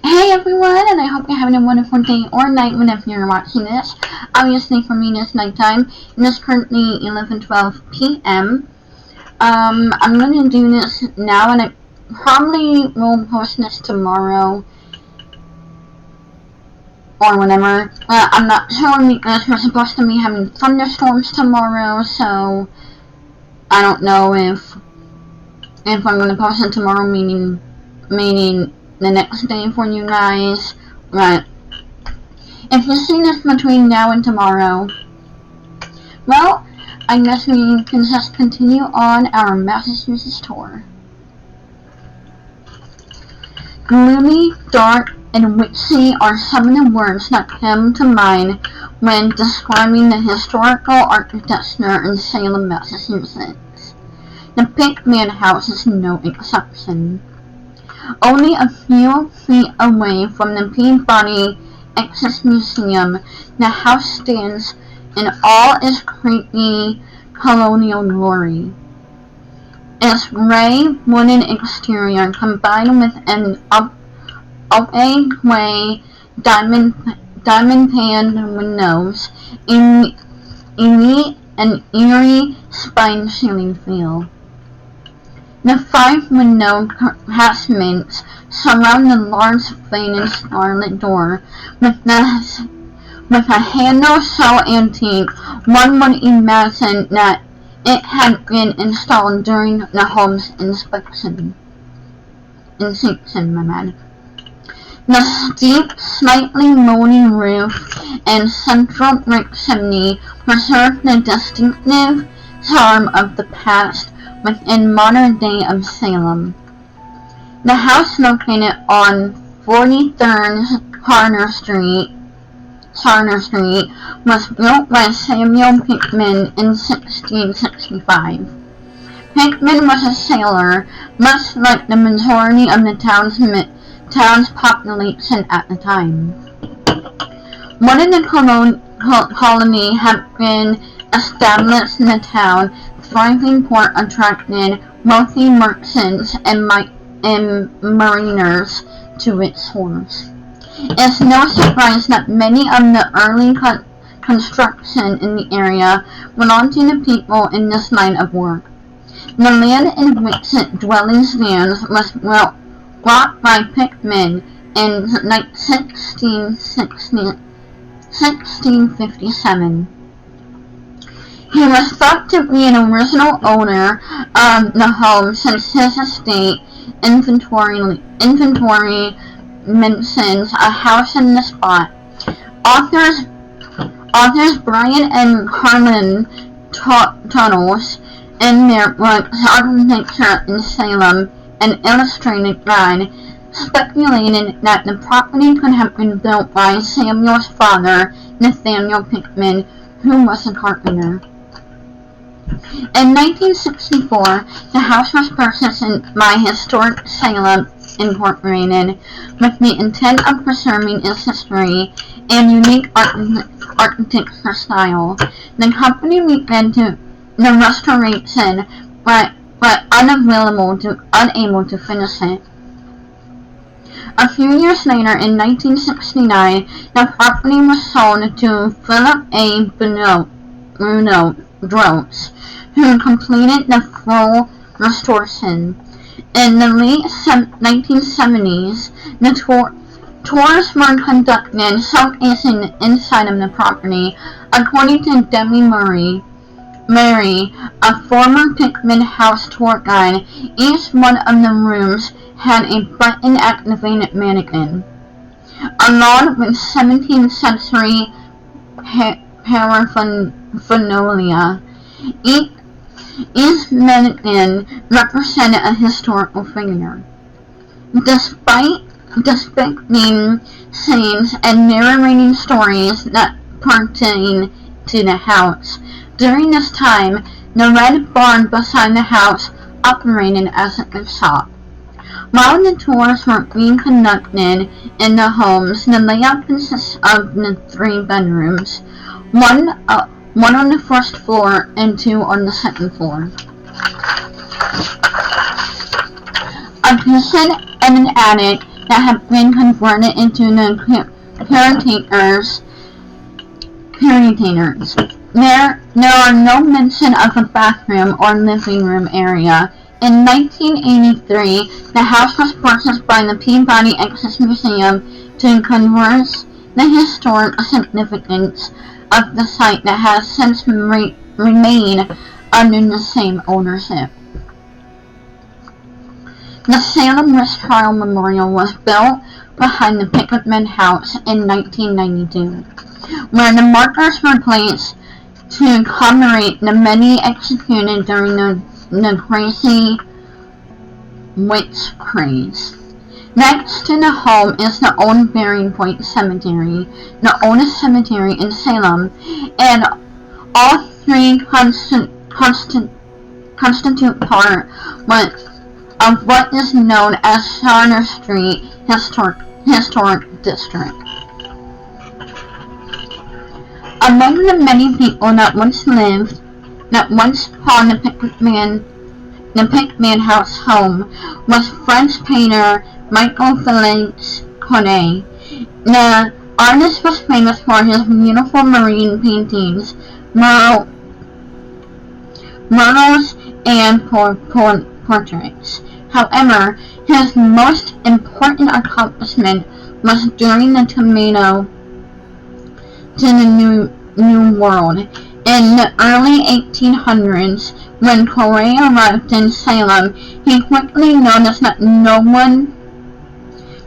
Hey everyone, and I hope you're having a wonderful day or night whenever you're watching this. Obviously for me it's nighttime, and it's currently 11:12 p.m. I'm gonna do this now, and I probably will post this tomorrow or whenever. I'm not sure because we're supposed to be having thunderstorms tomorrow, so I don't know if I'm gonna post it tomorrow, meaning the next day for you guys. But if you see this between now and tomorrow, well, I guess we can just continue on our Massachusetts tour. Gloomy, dark, and witchy are some of the words that come to mind when describing the historical architecture in Salem, Massachusetts. The Pickman house is no exception. Only a few feet away from the Peabody Excess Museum, the house stands in all its creepy colonial glory. Its gray wooden exterior combined with an opaque diamond-paned windows emit an eerie spine-chilling feel. The 5-window casements surround the large faded scarlet door with a handle so antique one would imagine that it had been installed during the home's inspection. The steep, slightly moldy roof and central brick chimney preserve the distinctive charm of the past within modern day of Salem. The house located on 43rd Charter Street was built by Samuel Pickman in 1665. Pickman was a sailor, much like the majority of the town's population at the time. One of the colony had been established in the town. Thriving port attracted wealthy merchants and mariners to its shores. It's no surprise that many of the early construction in the area belonged to the people in this line of work. The land in which the dwelling stands was bought by Pickman in 1657. He was thought to be an original owner of the home since his estate inventory mentions a house in the spot. Authors Brian and Harlan Tunnels in their book Architecture in Salem, an illustrated guide, speculated that the property could have been built by Samuel's father, Nathaniel Pickman, who was a carpenter. In 1964, the house was purchased by Historic Salem Incorporated with the intent of preserving its history and unique architecture style. The company began the restoration, but unable to finish it. A few years later, in 1969, the property was sold to Philip A. Drones, who completed the full restoration. In the late 1970s, the tours were conducted showcasing the inside of the property. According to Debbie Mary, a former Pickman house tour guide, each one of the rooms had a button-activated mannequin, along with 17th century paraphernalia. Each mannequin represented a historical figure. Despite depicting scenes and narrating stories that pertain to the house, during this time, the red barn beside the house operated as a gift shop. While the tours were being conducted in the homes, the layout consists of the 3 bedrooms, one on the first floor and 2 on the second floor. A kitchen and an attic that have been converted into the caretakers. There are no mention of a bathroom or living room area. In 1983, the house was purchased by the Peabody Access Museum to conserve the historic significance of the site that has since remained under the same ownership. The Salem Mistrial Memorial was built behind the Pickman house in 1992, where the markers were placed to commemorate the many executed during the crazy witch craze. Next to the home is the Old Bearing Point Cemetery, the oldest cemetery in Salem, and all three constitute part of what is known as Charter Street Historic District. Among the many people that once called the Pickman house home was French painter Michael Felix Corday. The artist was famous for his beautiful marine paintings, murals, and portraits. However, his most important accomplishment was during the tomato to the New World. In the early 1800s, when Corday arrived in Salem, he quickly noticed that no one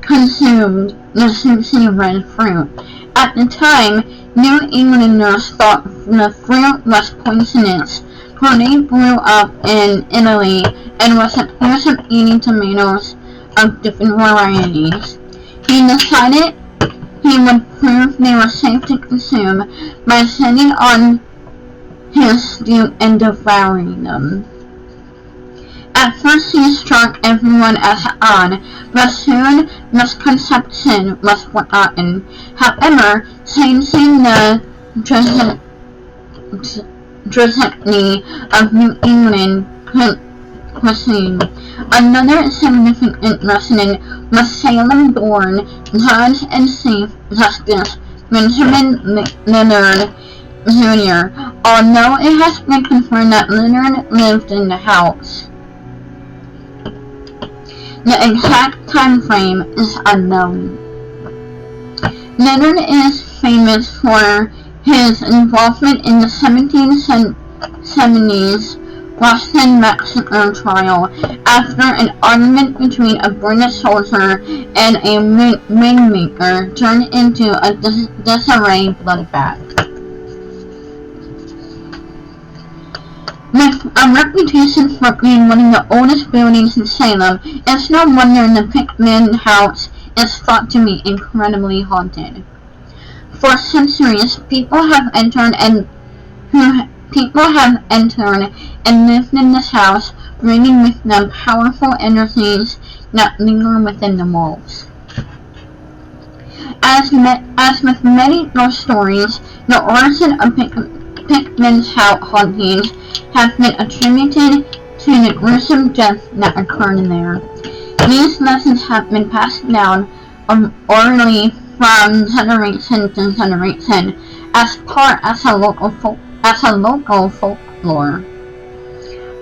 consumed the juicy red fruit. At the time, New Englanders thought the fruit was poisonous. Corday grew up in Italy and was accused of eating tomatoes of different varieties. He decided he would prove they were safe to consume by sitting on his stoop and devouring them. At first he struck everyone as odd, but soon misconception was forgotten. However, changing the dressing of New England cuisine. Another significant resident was Salem-born Judge and Chief Justice Benjamin Leonard Jr., although it has been confirmed that Leonard lived in the house. The exact time frame is unknown. Leonard is famous for his involvement in the 1770s Boston Massacre trial after an argument between a British soldier and a wingmaker turned into a disarray bloodbath. With a reputation for being one of the oldest buildings in Salem, it's no wonder the Pickman house is thought to be incredibly haunted. For centuries, people have entered and lived in this house, bringing with them powerful energies that linger within the walls. As with many ghost stories, the origin of Pickman's hauntings have been attributed to the gruesome death that occurred there. These legends have been passed down orally from generation to generation as a local folklore.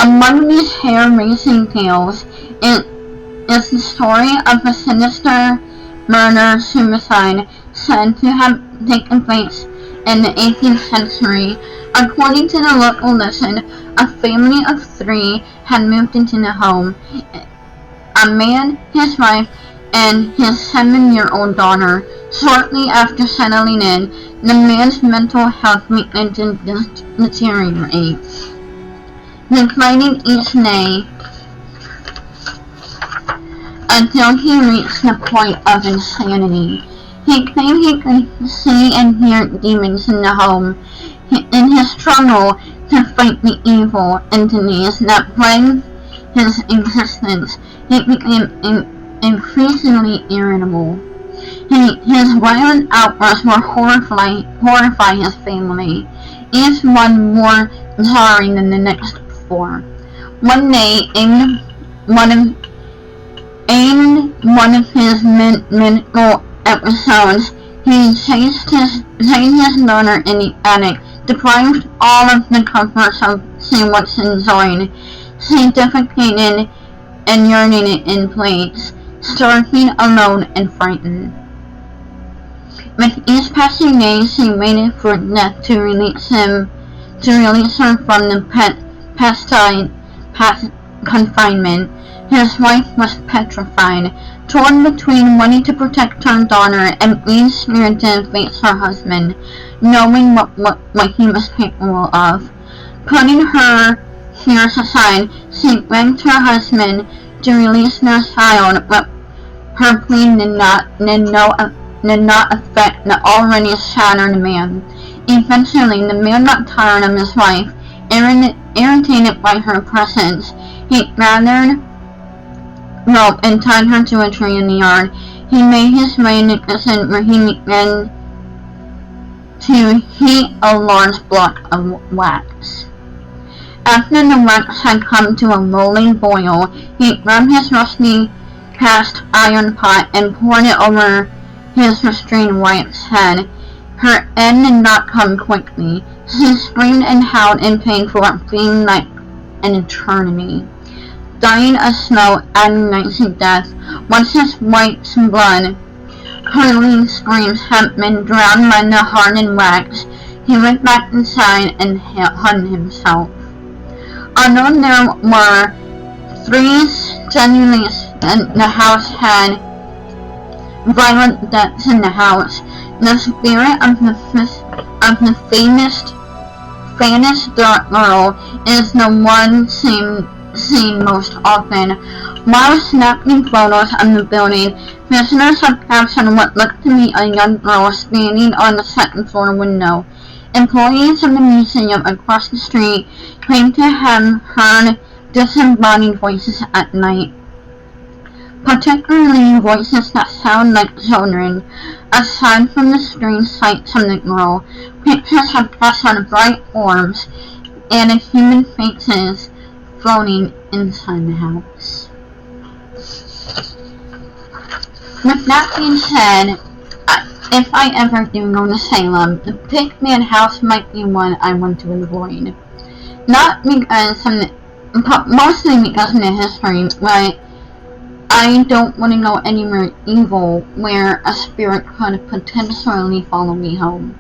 Among these hair-raising tales is the story of a sinister murder-suicide said to have taken place in the 18th century. According to the local legend, a family of 3 had moved into the home. A man, his wife, and his 7-year-old daughter. Shortly after settling in, the man's mental health began to deteriorate, declining each day until he reached the point of insanity. He claimed he could see and hear demons in the home. In his struggle to fight the evil entities that plagued his existence, he became increasingly irritable. His violent outbursts were horrify his family, each one more jarring than the next before. One day, a In one of his mythical episodes, he chased his daughter in the attic, deprived all of the comforts she once enjoyed. She defecated and urinated in plates, starving, alone, and frightened. With each passing day, she waited for death to release her from the past confinement. His wife was petrified, torn between wanting to protect her daughter and being scared to face her husband, knowing what he was capable of. Putting her fears aside, she begged her husband to release their child, but her plea did not affect the already shattered man. Eventually, the man got tired of his wife, irritated by her presence. He gathered rope and tied her to a tree in the yard. He made his way in the kitchen where he began to heat a large block of wax. After the wax had come to a rolling boil, he grabbed his rusty cast iron pot and poured it over his restrained wife's head. Her end did not come quickly. She screamed and howled in pain for what seemed like an eternity. Dying a slow, agonizing death, once his wife's blood curdling screams had been drowned by the hardened wax, he went back inside and hung himself. Although there were 3 genuines and the house had violent deaths in the house, the spirit of the famous dark girl is the one seen most often. While snapping photos of the building, visitors have captured what looked to be a young girl standing on the second floor window. Employees of the museum across the street claim to have heard disembodied voices at night, particularly voices that sound like children. Aside from the strange sights of the girl, pictures have captured bright orbs and human faces floating inside the house. With that being said, if I ever do go to Salem, the Pickman house might be one I want to avoid. Not because mostly because of the history, but I don't want to go anywhere evil where a spirit could potentially follow me home.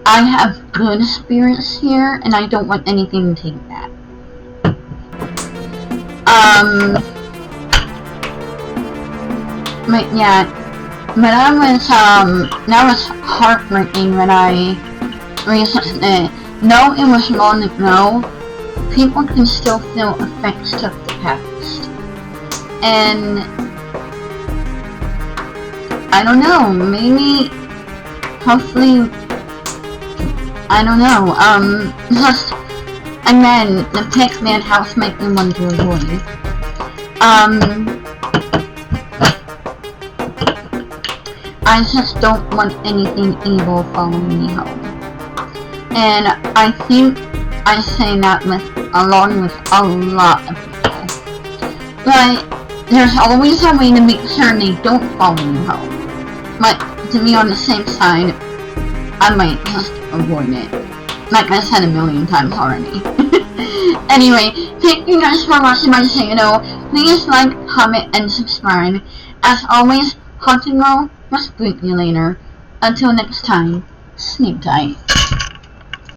I have good spirits here, and I don't want anything to take that. But yeah, but that was heartbreaking when I researched it. No, it was long ago. People can still feel effects of the past. And I don't know, maybe, hopefully, I don't know, just, again, the Pickman house might be one to avoid. I just don't want anything evil following me home. And I think I say that along with a lot of people. But there's always a way to make sure they don't follow you home. But to be on the same side, I might just avoid it. Like I said a million times already. Anyway, thank you guys for watching my channel. Please like, comment, and subscribe. As always, Haunted Girl will speak to you later. Until next time, sleep tight.